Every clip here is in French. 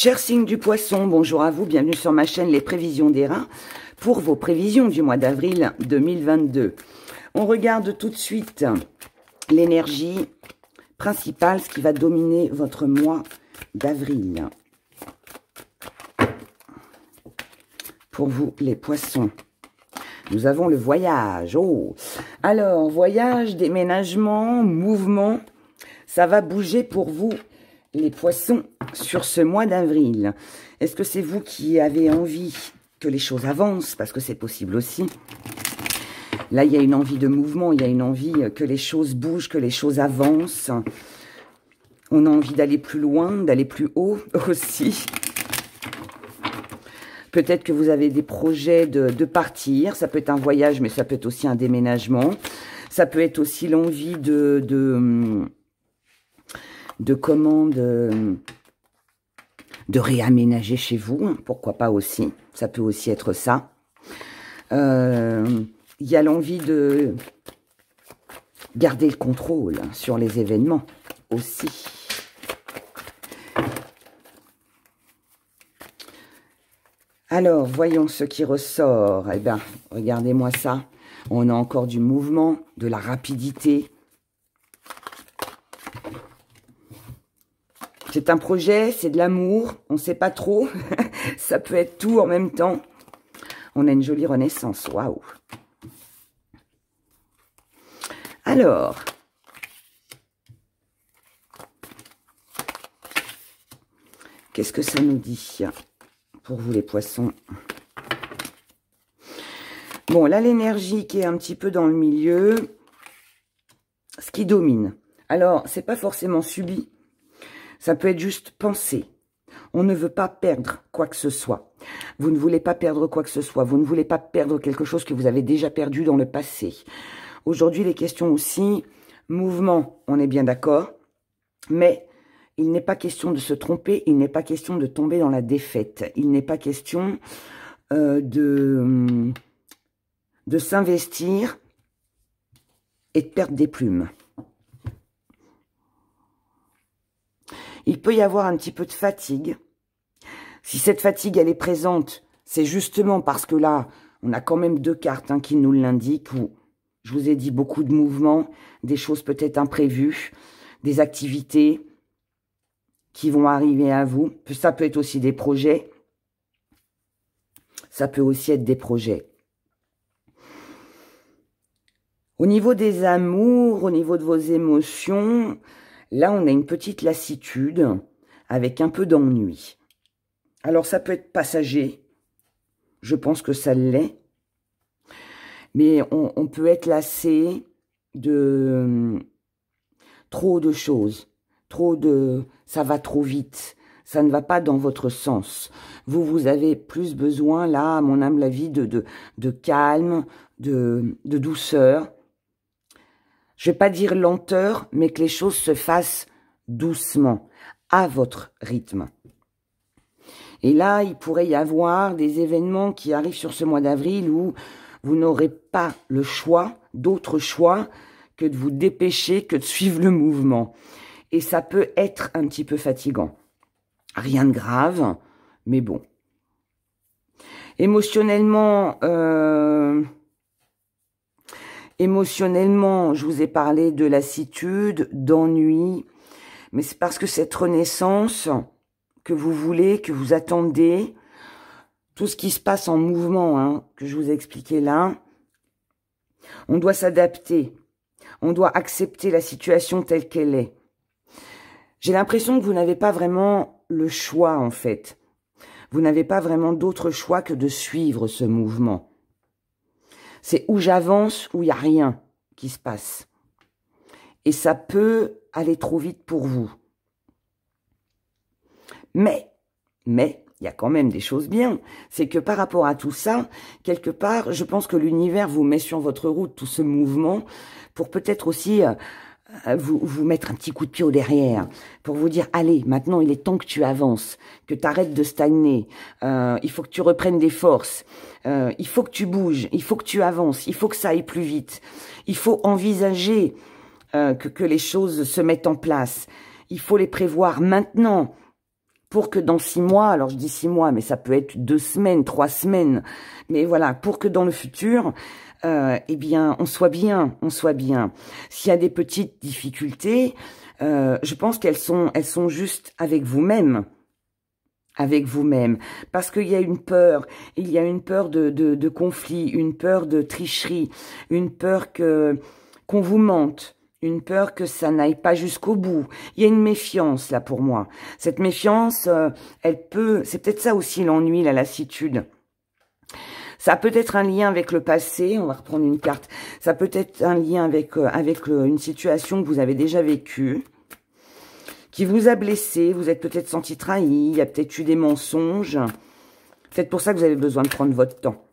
Cher signe du poisson, bonjour à vous, bienvenue sur ma chaîne Les Prévisions des Reins pour vos prévisions du mois d'avril 2022. On regarde tout de suite l'énergie principale, ce qui va dominer votre mois d'avril. Pour vous les poissons, nous avons le voyage. Oh, alors voyage, déménagement, mouvement, ça va bouger pour vous les poissons sur ce mois d'avril. Est-ce que c'est vous qui avez envie que les choses avancent? Parce que c'est possible aussi. Là, il y a une envie de mouvement, il y a une envie que les choses bougent, que les choses avancent. On a envie d'aller plus loin, d'aller plus haut aussi. Peut-être que vous avez des projets de partir. Ça peut être un voyage, mais ça peut être aussi un déménagement. Ça peut être aussi l'envie de réaménager chez vous, hein, pourquoi pas aussi, ça peut aussi être ça. Il y a l'envie de garder le contrôle sur les événements aussi. Alors, voyons ce qui ressort. Eh bien, regardez-moi ça. On a encore du mouvement, de la rapidité. C'est un projet, c'est de l'amour, on ne sait pas trop. Ça peut être tout en même temps. On a une jolie renaissance, waouh. Alors, qu'est-ce que ça nous dit pour vous les poissons? Bon, là, l'énergie qui est un petit peu dans le milieu, ce qui domine. Alors, c'est pas forcément subi. Ça peut être juste pensé. On ne veut pas perdre quoi que ce soit. Vous ne voulez pas perdre quoi que ce soit. Vous ne voulez pas perdre quelque chose que vous avez déjà perdu dans le passé. Aujourd'hui, les questions aussi, mouvement, on est bien d'accord. Mais il n'est pas question de se tromper. Il n'est pas question de tomber dans la défaite. Il n'est pas question de s'investir et de perdre des plumes. Il peut y avoir un petit peu de fatigue. Si cette fatigue, elle est présente, c'est justement parce que là, on a quand même deux cartes hein, qui nous l'indiquent, où je vous ai dit beaucoup de mouvements, des choses peut-être imprévues, des activités qui vont arriver à vous. Ça peut être aussi des projets. Ça peut aussi être des projets. Au niveau des amours, au niveau de vos émotions, là, on a une petite lassitude avec un peu d'ennui. Alors, ça peut être passager. Je pense que ça l'est. Mais on peut être lassé de trop de choses. Ça va trop vite. Ça ne va pas dans votre sens. Vous avez plus besoin, là, à mon humble avis, de calme, de douceur. Je ne vais pas dire lenteur, mais que les choses se fassent doucement, à votre rythme. Et là, il pourrait y avoir des événements qui arrivent sur ce mois d'avril où vous n'aurez pas le choix, d'autre choix, que de vous dépêcher, que de suivre le mouvement. Et ça peut être un petit peu fatigant. Rien de grave, mais bon. Émotionnellement... Émotionnellement, je vous ai parlé de lassitude, d'ennui, mais c'est parce que cette renaissance que vous voulez, que vous attendez, tout ce qui se passe en mouvement, hein, que je vous ai expliqué là, on doit s'adapter, on doit accepter la situation telle qu'elle est. J'ai l'impression que vous n'avez pas vraiment le choix, en fait. Vous n'avez pas vraiment d'autre choix que de suivre ce mouvement. C'est où j'avance, où il n'y a rien qui se passe. Et ça peut aller trop vite pour vous. Mais, il y a quand même des choses bien. C'est que par rapport à tout ça, quelque part, je pense que l'univers vous met sur votre route tout ce mouvement pour peut-être aussi vous mettre un petit coup de pied au derrière, pour vous dire, allez, maintenant il est temps que tu avances, que tu arrêtes de stagner, il faut que tu reprennes des forces, il faut que tu bouges, il faut que tu avances, il faut que ça aille plus vite, il faut envisager que les choses se mettent en place, il faut les prévoir maintenant, pour que dans 6 mois, alors je dis 6 mois, mais ça peut être 2 semaines, 3 semaines, mais voilà, pour que dans le futur, eh bien, on soit bien, on soit bien. S'il y a des petites difficultés, je pense elles sont juste avec vous-même. Avec vous-même, parce qu'il y a une peur, il y a une peur de conflit, une peur de tricherie, une peur qu'on vous mente, une peur que ça n'aille pas jusqu'au bout. Il y a une méfiance là pour moi. Cette méfiance, c'est peut-être ça aussi l'ennui, la lassitude. Ça a peut-être un lien avec le passé, on va reprendre une carte, ça peut être un lien avec, une situation que vous avez déjà vécue, qui vous a blessé, vous êtes peut-être senti trahi, il y a peut-être eu des mensonges. C'est peut-être pour ça que vous avez besoin de prendre votre temps.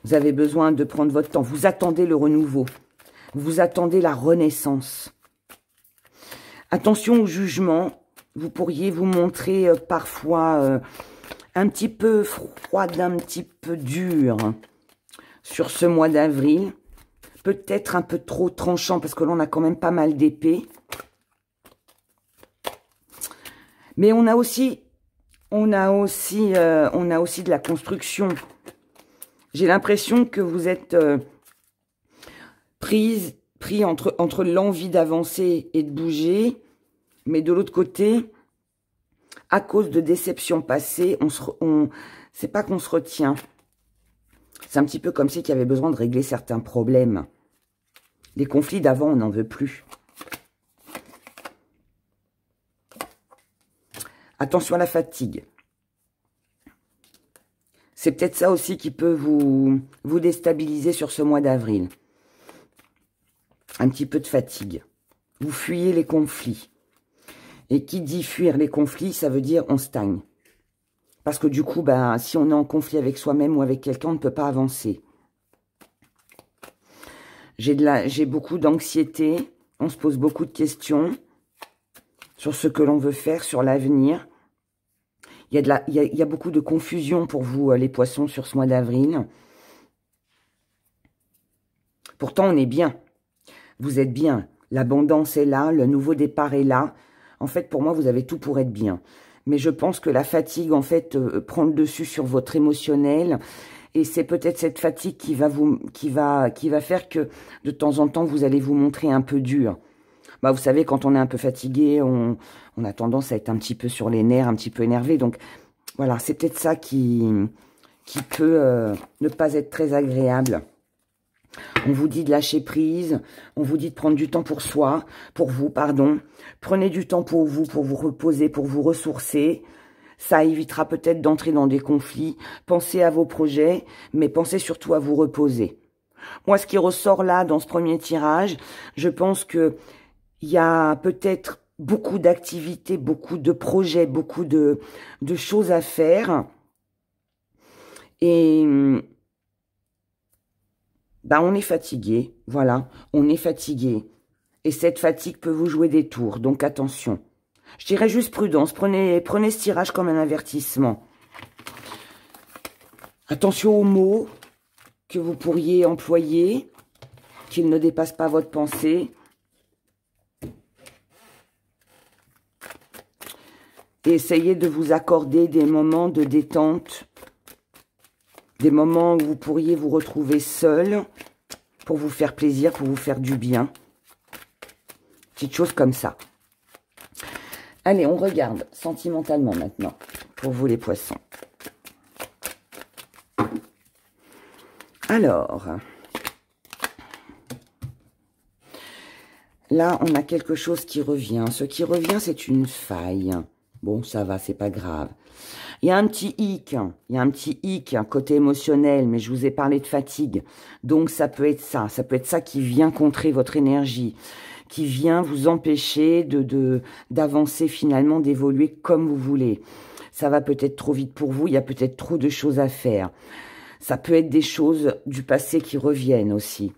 Vous avez besoin de prendre votre temps. Vous attendez le renouveau. Vous attendez la renaissance. Attention au jugement. Vous pourriez vous montrer parfois un petit peu froide, un petit peu dure sur ce mois d'avril. Peut-être un peu trop tranchant parce que là, on a quand même pas mal d'épées. Mais on a aussi de la construction. J'ai l'impression que vous êtes pris entre l'envie d'avancer et de bouger, mais de l'autre côté, à cause de déceptions passées, c'est pas qu'on se retient. C'est un petit peu comme si il y avait besoin de régler certains problèmes. Les conflits d'avant, on n'en veut plus. Attention à la fatigue. C'est peut-être ça aussi qui peut vous déstabiliser sur ce mois d'avril. Un petit peu de fatigue. Vous fuyez les conflits. Et qui dit fuir les conflits, ça veut dire on stagne. Parce que du coup, ben, si on est en conflit avec soi-même ou avec quelqu'un, on ne peut pas avancer. J'ai beaucoup d'anxiété. On se pose beaucoup de questions sur ce que l'on veut faire, sur l'avenir. Il y a beaucoup de confusion pour vous, les poissons, sur ce mois d'avril. Pourtant, on est bien. Vous êtes bien. L'abondance est là, le nouveau départ est là. En fait, pour moi, vous avez tout pour être bien. Mais je pense que la fatigue, en fait, prend le dessus sur votre émotionnel. Et c'est peut-être cette fatigue qui va faire que, de temps en temps, vous allez vous montrer un peu dur. Bah, vous savez, quand on est un peu fatigué, on a tendance à être un petit peu sur les nerfs, un petit peu énervé. Donc, voilà, c'est peut-être ça qui peut ne pas être très agréable. On vous dit de lâcher prise, on vous dit de prendre du temps pour vous, pardon. Prenez du temps pour vous reposer, pour vous ressourcer. Ça évitera peut-être d'entrer dans des conflits. Pensez à vos projets, mais pensez surtout à vous reposer. Moi, ce qui ressort là, dans ce premier tirage, je pense que il y a peut-être beaucoup d'activités, beaucoup de projets, beaucoup de choses à faire. Et ben, on est fatigué, voilà, on est fatigué. Et cette fatigue peut vous jouer des tours, donc attention. Je dirais juste prudence, prenez ce tirage comme un avertissement. Attention aux mots que vous pourriez employer, qu'ils ne dépassent pas votre pensée. Et essayez de vous accorder des moments de détente, des moments où vous pourriez vous retrouver seul pour vous faire plaisir, pour vous faire du bien. Petite chose comme ça. Allez, on regarde sentimentalement maintenant, pour vous les poissons. Alors, là, on a quelque chose qui revient. Ce qui revient, c'est une faille. Bon, ça va, c'est pas grave. Il y a un petit hic, côté émotionnel, mais je vous ai parlé de fatigue. Donc, ça peut être ça qui vient contrer votre énergie, qui vient vous empêcher d'avancer finalement, d'évoluer comme vous voulez. Ça va peut-être trop vite pour vous, il y a peut-être trop de choses à faire. Ça peut être des choses du passé qui reviennent aussi,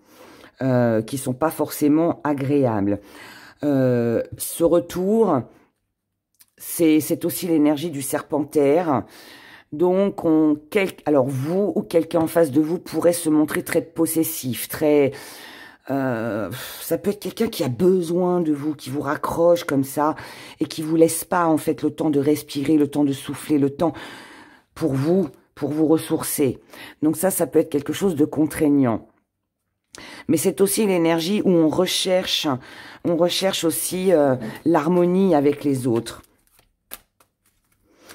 qui sont pas forcément agréables. Ce retour, c'est aussi l'énergie du serpentaire. Donc, alors vous ou quelqu'un en face de vous pourrait se montrer très possessif, très Ça peut être quelqu'un qui a besoin de vous, qui vous raccroche comme ça et qui vous laisse pas en fait le temps de respirer, le temps de souffler, le temps pour vous ressourcer. Donc ça peut être quelque chose de contraignant. Mais c'est aussi l'énergie où on recherche aussi l'harmonie avec les autres.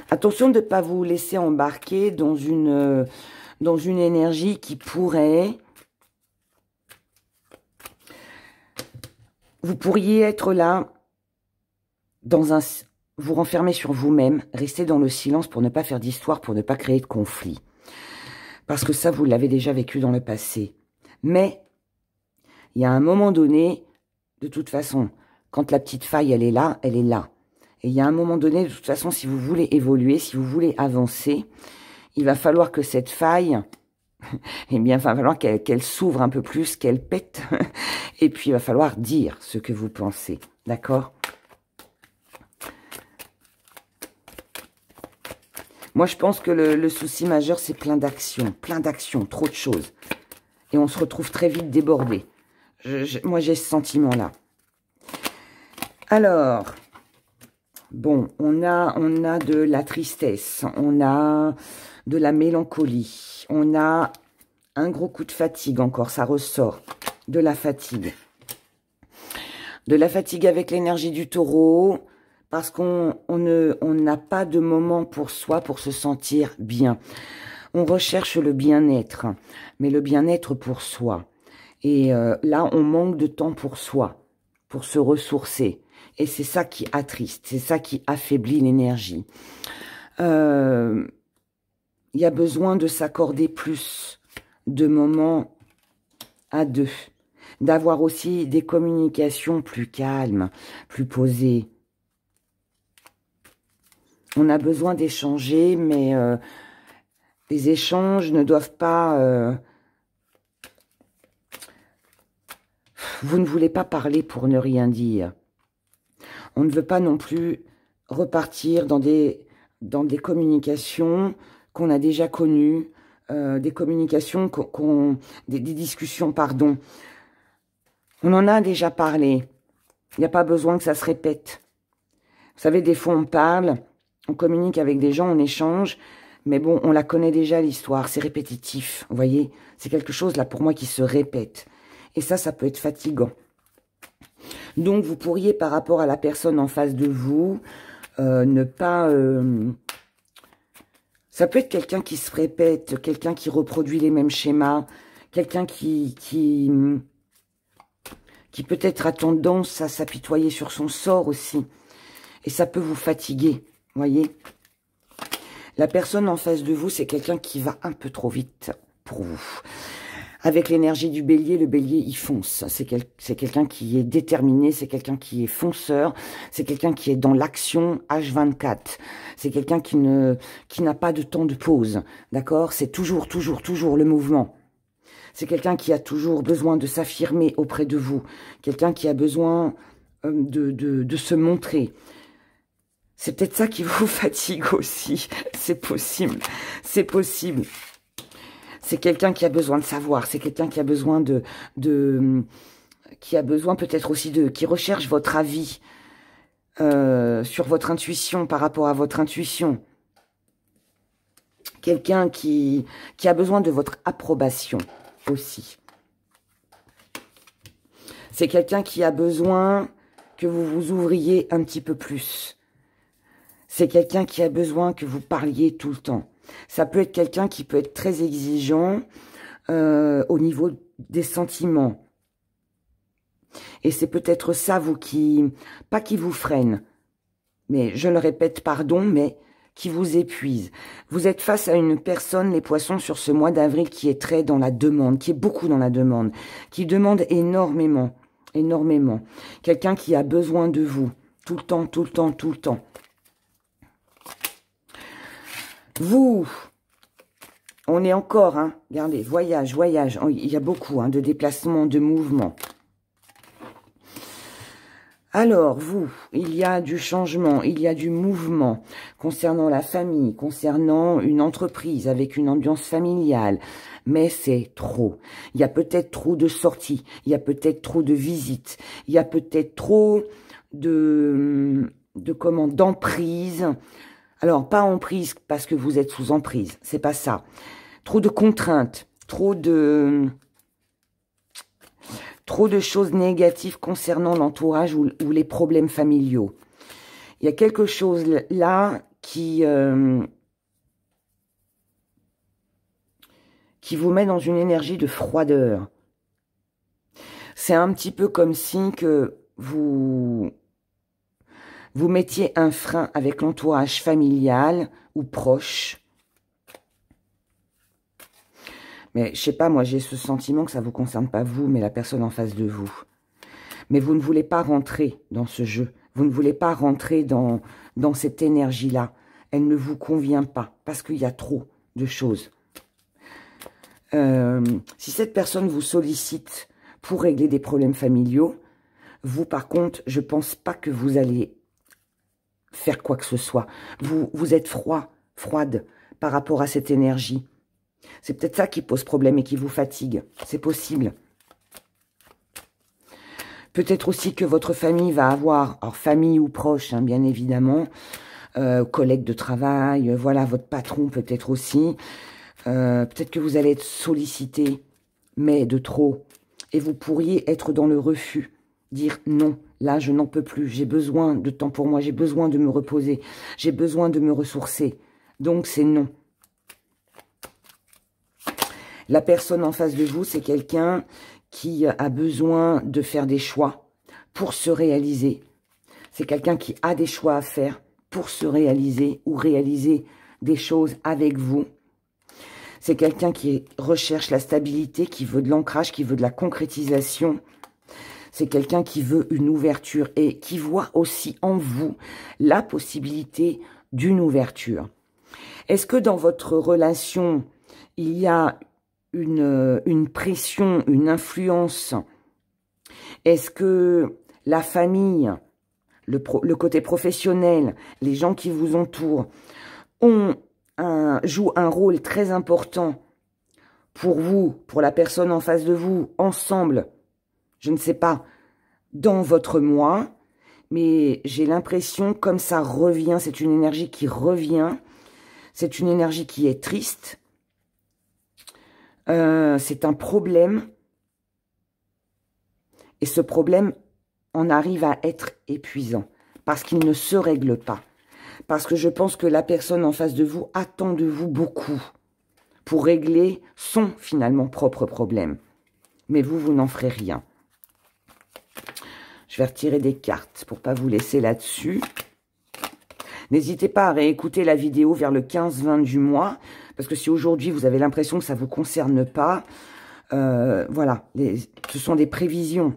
Attention de ne pas vous laisser embarquer dans une énergie qui pourrait... Vous pourriez être là, vous renfermer sur vous-même, rester dans le silence pour ne pas faire d'histoire, pour ne pas créer de conflit. Parce que ça, vous l'avez déjà vécu dans le passé. Mais, il y a un moment donné, de toute façon, quand la petite faille, elle est là, elle est là. Et il y a un moment donné, de toute façon, si vous voulez évoluer, si vous voulez avancer, il va falloir que cette faille, eh bien, il va falloir qu'elle s'ouvre un peu plus, qu'elle pète. Et puis, il va falloir dire ce que vous pensez. D'accord ? Moi, je pense que le souci majeur, c'est plein d'actions, trop de choses. Et on se retrouve très vite débordé. Moi, j'ai ce sentiment-là. Alors... Bon, on a de la tristesse, on a de la mélancolie, on a un gros coup de fatigue encore, ça ressort, de la fatigue. De la fatigue avec l'énergie du taureau, parce qu'on n'a pas de moment pour soi, pour se sentir bien. On recherche le bien-être, mais le bien-être pour soi. Et là, on manque de temps pour soi, pour se ressourcer. Et c'est ça qui attriste, c'est ça qui affaiblit l'énergie. Il y a besoin de s'accorder plus de moments à deux. D'avoir aussi des communications plus calmes, plus posées. On a besoin d'échanger, mais les échanges ne doivent pas... Vous ne voulez pas parler pour ne rien dire. On ne veut pas non plus repartir dans des communications qu'on a déjà connues, des communications, des discussions, pardon. On en a déjà parlé. Il n'y a pas besoin que ça se répète. Vous savez, des fois on parle, on communique avec des gens, on échange, mais bon, on la connaît déjà l'histoire, c'est répétitif, vous voyez. C'est quelque chose là pour moi qui se répète. Et ça peut être fatigant. Donc, vous pourriez, par rapport à la personne en face de vous, ne pas... ça peut être quelqu'un qui se répète, quelqu'un qui reproduit les mêmes schémas, quelqu'un qui peut-être a tendance à s'apitoyer sur son sort aussi. Et ça peut vous fatiguer, voyez. La personne en face de vous, c'est quelqu'un qui va un peu trop vite pour vous. Avec l'énergie du bélier, le bélier, il fonce. C'est quelqu'un qui est déterminé, c'est quelqu'un qui est fonceur, c'est quelqu'un qui est dans l'action H24. C'est quelqu'un qui n'a pas de temps de pause, d'accord? C'est toujours le mouvement. C'est quelqu'un qui a toujours besoin de s'affirmer auprès de vous. Quelqu'un qui a besoin de se montrer. C'est peut-être ça qui vous fatigue aussi. C'est possible, c'est possible. C'est quelqu'un qui a besoin de savoir, c'est quelqu'un qui a besoin qui a besoin peut-être aussi qui recherche votre avis sur votre intuition, par rapport à votre intuition. Quelqu'un qui a besoin de votre approbation aussi. C'est quelqu'un qui a besoin que vous vous ouvriez un petit peu plus. C'est quelqu'un qui a besoin que vous parliez tout le temps. Ça peut être quelqu'un qui peut être très exigeant au niveau des sentiments. Et c'est peut-être ça, vous, pas qui vous freine, mais je le répète, pardon, mais qui vous épuise. Vous êtes face à une personne, les poissons, sur ce mois d'avril, qui est très dans la demande, qui est beaucoup dans la demande, qui demande énormément, énormément. Quelqu'un qui a besoin de vous, tout le temps, tout le temps, tout le temps. Vous, on est encore, hein, regardez, voyage, il y a beaucoup de déplacements, de mouvements. Alors, vous, il y a du changement, il y a du mouvement concernant la famille, concernant une entreprise avec une ambiance familiale, mais c'est trop. Il y a peut-être trop de sorties, il y a peut-être trop de visites, il y a peut-être trop d'emprise. Alors, pas emprise parce que vous êtes sous emprise, c'est pas ça. Trop de contraintes, trop de choses négatives concernant l'entourage ou les problèmes familiaux. Il y a quelque chose là qui vous met dans une énergie de froideur. C'est un petit peu comme si que vous mettiez un frein avec l'entourage familial ou proche. Mais je sais pas, moi j'ai ce sentiment que ça vous concerne pas vous, mais la personne en face de vous. Mais vous ne voulez pas rentrer dans ce jeu. Vous ne voulez pas rentrer dans cette énergie-là. Elle ne vous convient pas parce qu'il y a trop de choses. Si cette personne vous sollicite pour régler des problèmes familiaux, vous par contre, je pense pas que vous allez faire quoi que ce soit. Vous êtes froide par rapport à cette énergie. C'est peut-être ça qui pose problème et qui vous fatigue. C'est possible. Peut-être aussi que votre famille va avoir, alors famille ou proche, hein, bien évidemment, collègues de travail, voilà, votre patron peut-être aussi. Peut-être que vous allez être sollicité, mais de trop. Et vous pourriez être dans le refus. Dire non, là je n'en peux plus, j'ai besoin de temps pour moi, j'ai besoin de me reposer, j'ai besoin de me ressourcer. Donc c'est non. La personne en face de vous, c'est quelqu'un qui a besoin de faire des choix pour se réaliser. C'est quelqu'un qui a des choix à faire pour se réaliser ou réaliser des choses avec vous. C'est quelqu'un qui recherche la stabilité, qui veut de l'ancrage, qui veut de la concrétisation. C'est quelqu'un qui veut une ouverture et qui voit aussi en vous la possibilité d'une ouverture. Est-ce que dans votre relation, il y a une pression, une influence? Est-ce que la famille, le côté professionnel, les gens qui vous entourent jouent un rôle très important pour vous, pour la personne en face de vous, ensemble, je ne sais pas, dans votre moi, mais j'ai l'impression comme ça revient, c'est une énergie qui revient, c'est une énergie qui est triste, c'est un problème, et ce problème en arrive à être épuisant, parce qu'il ne se règle pas, parce que je pense que la personne en face de vous attend de vous beaucoup, pour régler son, finalement, propre problème. Mais vous n'en ferez rien. Je vais retirer des cartes pour pas vous laisser là-dessus. N'hésitez pas à réécouter la vidéo vers le 15-20 du mois, parce que si aujourd'hui vous avez l'impression que ça ne vous concerne pas, voilà, ce sont des prévisions.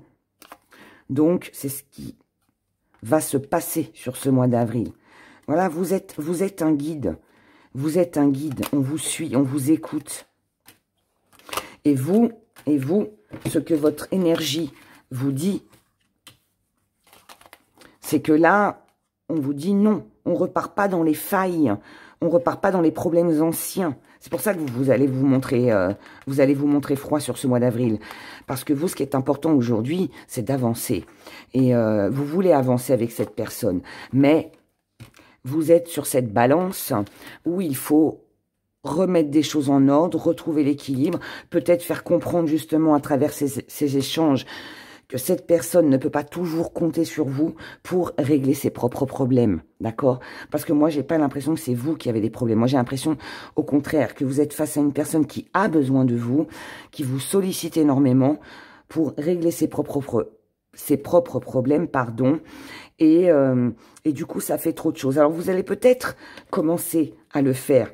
Donc, c'est ce qui va se passer sur ce mois d'avril. Voilà, vous êtes un guide. Vous êtes un guide, on vous suit, on vous écoute. Et vous, ce que votre énergie vous dit, c'est que là, on vous dit non, on repart pas dans les failles, on repart pas dans les problèmes anciens. C'est pour ça que vous allez vous montrer froid sur ce mois d'avril. Parce que vous, ce qui est important aujourd'hui, c'est d'avancer. Et vous voulez avancer avec cette personne. Mais vous êtes sur cette balance où il faut remettre des choses en ordre, retrouver l'équilibre, peut-être faire comprendre justement à travers ces échanges que cette personne ne peut pas toujours compter sur vous pour régler ses propres problèmes, d'accord? Parce que moi, j'ai pas l'impression que c'est vous qui avez des problèmes. Moi, j'ai l'impression, au contraire, que vous êtes face à une personne qui a besoin de vous, qui vous sollicite énormément pour régler ses propres problèmes, pardon. Et du coup, ça fait trop de choses. Alors, vous allez peut-être commencer à le faire.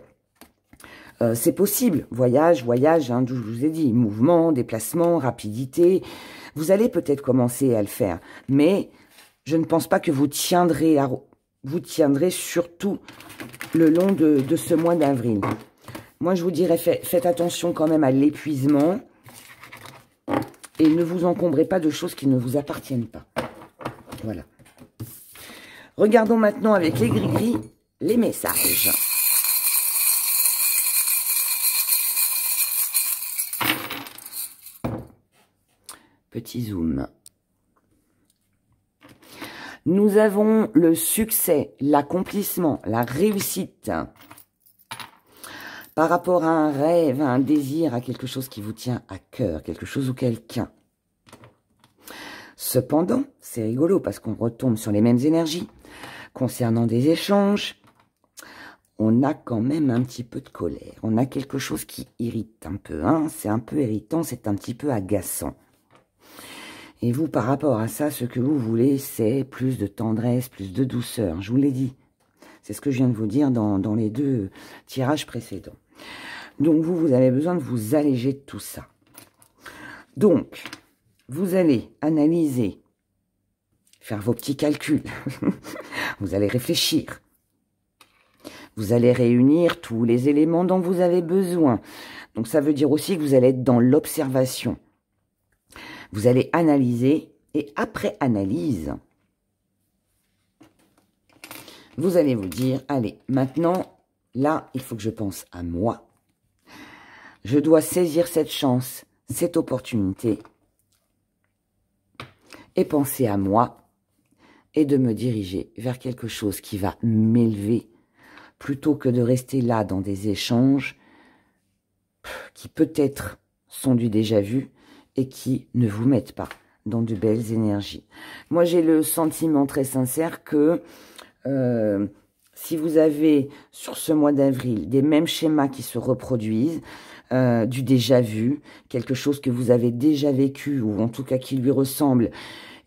C'est possible. Voyage, hein, je vous ai dit, mouvement, déplacement, rapidité. Vous allez peut-être commencer à le faire. Mais je ne pense pas que vous tiendrez surtout le long de ce mois d'avril. Moi, je vous dirais, faites attention quand même à l'épuisement. Et ne vous encombrez pas de choses qui ne vous appartiennent pas. Voilà. Regardons maintenant avec les gris-gris les messages. Petit zoom. Nous avons le succès, l'accomplissement, la réussite par rapport à un rêve, à un désir, à quelque chose qui vous tient à cœur, quelque chose ou quelqu'un. Cependant, c'est rigolo parce qu'on retombe sur les mêmes énergies. Concernant des échanges, on a quand même un petit peu de colère. On a quelque chose qui irrite un peu. Hein. C'est un peu irritant, c'est un petit peu agaçant. Et vous, par rapport à ça, ce que vous voulez, c'est plus de tendresse, plus de douceur. Je vous l'ai dit. C'est ce que je viens de vous dire dans les deux tirages précédents. Donc, vous avez besoin de vous alléger de tout ça. Donc, vous allez analyser, faire vos petits calculs. Vous allez réfléchir. Vous allez réunir tous les éléments dont vous avez besoin. Donc, ça veut dire aussi que vous allez être dans l'observation. Vous allez analyser et après analyse, vous allez vous dire, allez, maintenant, là, il faut que je pense à moi. Je dois saisir cette chance, cette opportunité et penser à moi et de me diriger vers quelque chose qui va m'élever plutôt que de rester là dans des échanges qui peut-être sont du déjà vu et qui ne vous mettent pas dans de belles énergies. Moi, j'ai le sentiment très sincère que si vous avez sur ce mois d'avril des mêmes schémas qui se reproduisent, du déjà vu, quelque chose que vous avez déjà vécu ou en tout cas qui lui ressemble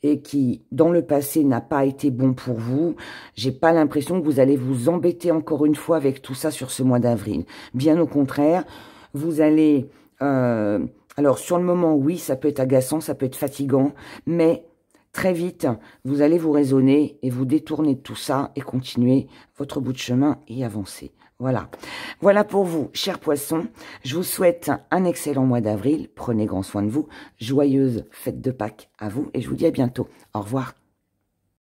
et qui, dans le passé, n'a pas été bon pour vous, j'ai pas l'impression que vous allez vous embêter encore une fois avec tout ça sur ce mois d'avril. Bien au contraire, vous allez... alors, sur le moment, oui, ça peut être agaçant, ça peut être fatigant, mais très vite, vous allez vous raisonner et vous détourner de tout ça et continuer votre bout de chemin et avancer. Voilà. Voilà pour vous, chers poissons. Je vous souhaite un excellent mois d'avril. Prenez grand soin de vous. Joyeuse fête de Pâques à vous et je vous dis à bientôt. Au revoir.